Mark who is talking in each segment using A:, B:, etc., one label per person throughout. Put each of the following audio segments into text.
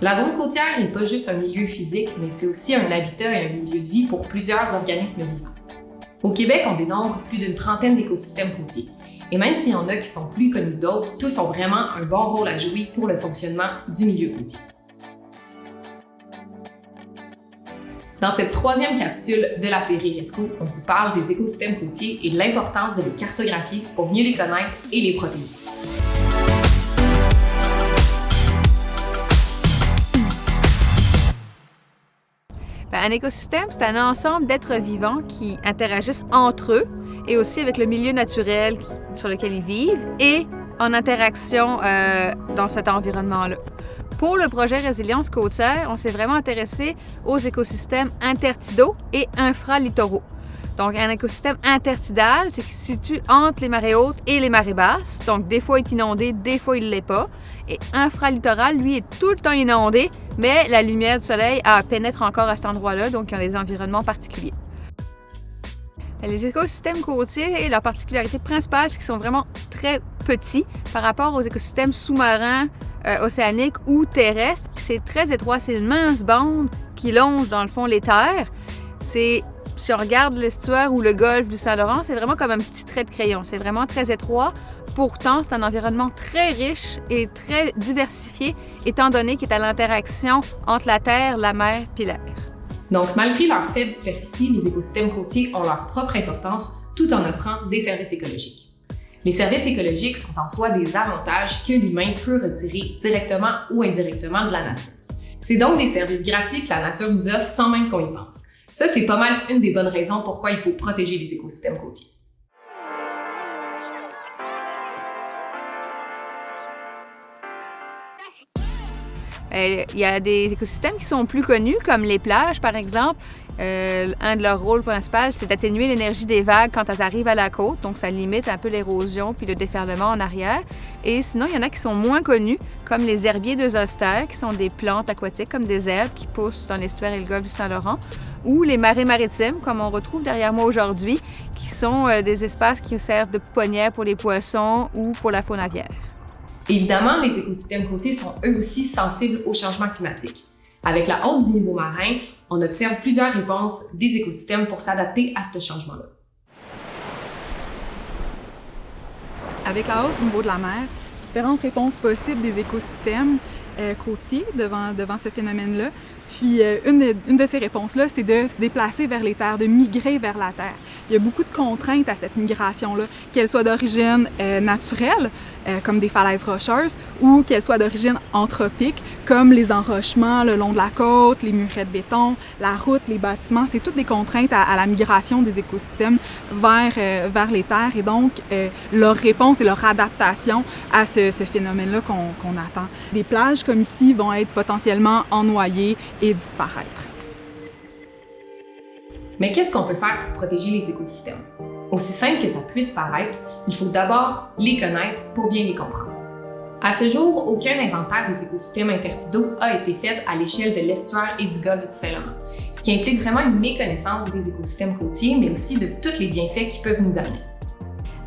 A: La zone côtière n'est pas juste un milieu physique, mais c'est aussi un habitat et un milieu de vie pour plusieurs organismes vivants. Au Québec, on dénombre plus d'une trentaine d'écosystèmes côtiers. Et même s'il y en a qui sont plus connus que d'autres, tous ont vraiment un bon rôle à jouer pour le fonctionnement du milieu côtier. Dans cette troisième capsule de la série RESCO, on vous parle des écosystèmes côtiers et de l'importance de les cartographier pour mieux les connaître et les protéger.
B: Un écosystème, c'est un ensemble d'êtres vivants qui interagissent entre eux et aussi avec le milieu naturel sur lequel ils vivent et en interaction dans cet environnement-là. Pour le projet Résilience côtière, on s'est vraiment intéressé aux écosystèmes intertidaux et infralittoraux. Donc, un écosystème intertidal, c'est qu'il se situe entre les marées hautes et les marées basses. Donc, des fois, il est inondé, des fois, il ne l'est pas. Et infralittoral, lui, est tout le temps inondé, mais la lumière du soleil pénètre encore à cet endroit-là, donc il y a des environnements particuliers. Les écosystèmes côtiers, leur particularité principale, c'est qu'ils sont vraiment très petits par rapport aux écosystèmes sous-marins, océaniques ou terrestres. C'est très étroit, c'est une mince bande qui longe dans le fond les terres. Si on regarde l'estuaire ou le golfe du Saint-Laurent, c'est vraiment comme un petit trait de crayon. C'est vraiment très étroit. Pourtant, c'est un environnement très riche et très diversifié, étant donné qu'il est à l'interaction entre la terre, la mer puis l'air.
A: Donc, malgré leur faible superficie, les écosystèmes côtiers ont leur propre importance tout en offrant des services écologiques. Les services écologiques sont en soi des avantages que l'humain peut retirer directement ou indirectement de la nature. C'est donc des services gratuits que la nature nous offre sans même qu'on y pense. Ça, c'est pas mal une des bonnes raisons pourquoi il faut protéger les écosystèmes côtiers.
B: Il y a des écosystèmes qui sont plus connus, comme les plages, par exemple. Un de leurs rôles principaux, c'est d'atténuer l'énergie des vagues quand elles arrivent à la côte. Donc, ça limite un peu l'érosion puis le déferlement en arrière. Et sinon, il y en a qui sont moins connus, comme les herbiers de zoster, qui sont des plantes aquatiques, comme des herbes qui poussent dans l'estuaire et le golfe du Saint-Laurent, ou les marais maritimes, comme on retrouve derrière moi aujourd'hui, qui sont des espaces qui servent de pouponnière pour les poissons ou pour la faune aviaire.
A: Évidemment, les écosystèmes côtiers sont eux aussi sensibles au changement climatique. Avec la hausse du niveau marin, on observe plusieurs réponses des écosystèmes pour s'adapter à ce changement-là.
C: Avec la hausse du niveau de la mer, différentes réponses possibles des écosystèmes côtiers devant ce phénomène-là. Puis une de ces réponses-là, c'est de se déplacer vers les terres, de migrer vers la terre. Il y a beaucoup de contraintes à cette migration-là, qu'elle soit d'origine naturelle, comme des falaises rocheuses, ou qu'elle soit d'origine anthropique, comme les enrochements le long de la côte, les murets de béton, la route, les bâtiments. C'est toutes des contraintes à la migration des écosystèmes vers les terres et donc leur réponse et leur adaptation à ce phénomène-là qu'on attend. Des plages comme ici vont être potentiellement ennoyées et disparaître.
A: Mais qu'est-ce qu'on peut faire pour protéger les écosystèmes? Aussi simple que ça puisse paraître, il faut d'abord les connaître pour bien les comprendre. À ce jour, aucun inventaire des écosystèmes intertidaux a été fait à l'échelle de l'estuaire et du golfe du Saint-Laurent, ce qui implique vraiment une méconnaissance des écosystèmes côtiers, mais aussi de tous les bienfaits qu'ils peuvent nous amener.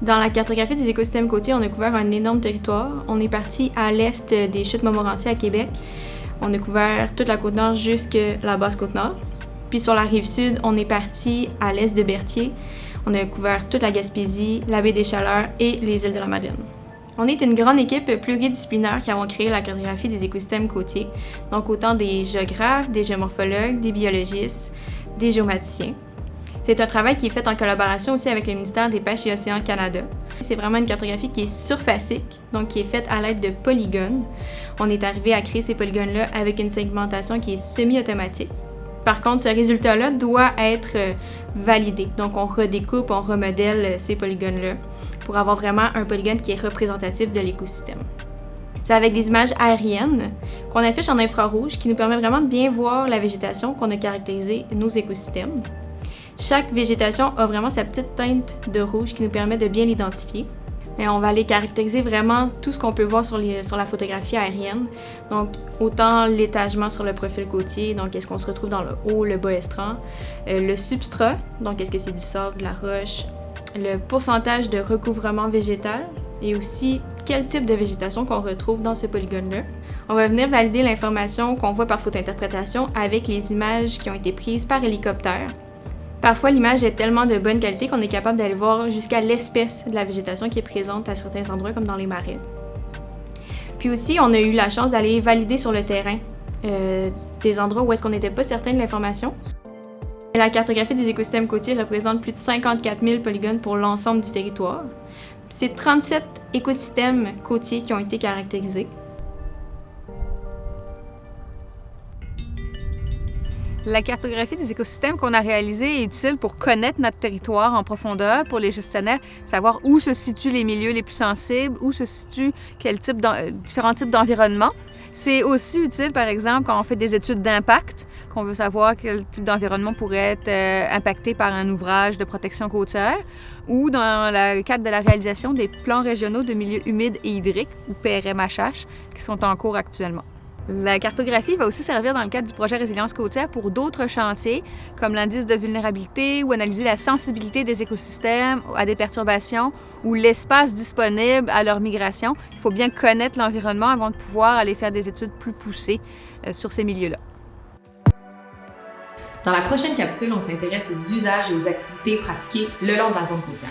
D: Dans la cartographie des écosystèmes côtiers, on a couvert un énorme territoire. On est parti à l'est des chutes Montmorency à Québec. On a couvert toute la Côte-Nord jusqu'à la Basse-Côte-Nord. Puis sur la rive sud, on est parti à l'est de Berthier. On a couvert toute la Gaspésie, la baie des Chaleurs et les îles de la Madeleine. On est une grande équipe pluridisciplinaire qui avons créé la cartographie des écosystèmes côtiers. Donc autant des géographes, des géomorphologues, des biologistes, des géomaticiens. C'est un travail qui est fait en collaboration aussi avec le ministère des Pêches et Océans Canada. C'est vraiment une cartographie qui est surfacique, donc qui est faite à l'aide de polygones. On est arrivé à créer ces polygones-là avec une segmentation qui est semi-automatique. Par contre, ce résultat-là doit être validé. Donc, on redécoupe, on remodèle ces polygones-là pour avoir vraiment un polygone qui est représentatif de l'écosystème. C'est avec des images aériennes qu'on affiche en infrarouge qui nous permet vraiment de bien voir la végétation qu'on a caractérisé nos écosystèmes. Chaque végétation a vraiment sa petite teinte de rouge qui nous permet de bien l'identifier. Mais on va aller caractériser vraiment tout ce qu'on peut voir sur la photographie aérienne. Donc, autant l'étagement sur le profil côtier, donc est-ce qu'on se retrouve dans le haut, le bas estran, le substrat, donc est-ce que c'est du sable, de la roche, le pourcentage de recouvrement végétal et aussi quel type de végétation qu'on retrouve dans ce polygone-là. On va venir valider l'information qu'on voit par photo-interprétation avec les images qui ont été prises par hélicoptère. Parfois, l'image est tellement de bonne qualité qu'on est capable d'aller voir jusqu'à l'espèce de la végétation qui est présente à certains endroits, comme dans les marais. Puis aussi, on a eu la chance d'aller valider sur le terrain des endroits où est-ce qu'on n'était pas certain de l'information. La cartographie des écosystèmes côtiers représente plus de 54 000 polygones pour l'ensemble du territoire. C'est 37 écosystèmes côtiers qui ont été caractérisés.
B: La cartographie des écosystèmes qu'on a réalisée est utile pour connaître notre territoire en profondeur, pour les gestionnaires, savoir où se situent les milieux les plus sensibles, où se situent différents types d'environnements. C'est aussi utile, par exemple, quand on fait des études d'impact, qu'on veut savoir quel type d'environnement pourrait être impacté par un ouvrage de protection côtière, ou dans le cadre de la réalisation des plans régionaux de milieux humides et hydriques, ou PRMHH, qui sont en cours actuellement. La cartographie va aussi servir dans le cadre du projet Résilience côtière pour d'autres chantiers, comme l'indice de vulnérabilité ou analyser la sensibilité des écosystèmes à des perturbations ou l'espace disponible à leur migration. Il faut bien connaître l'environnement avant de pouvoir aller faire des études plus poussées sur ces milieux-là.
A: Dans la prochaine capsule, on s'intéresse aux usages et aux activités pratiquées le long de la zone côtière.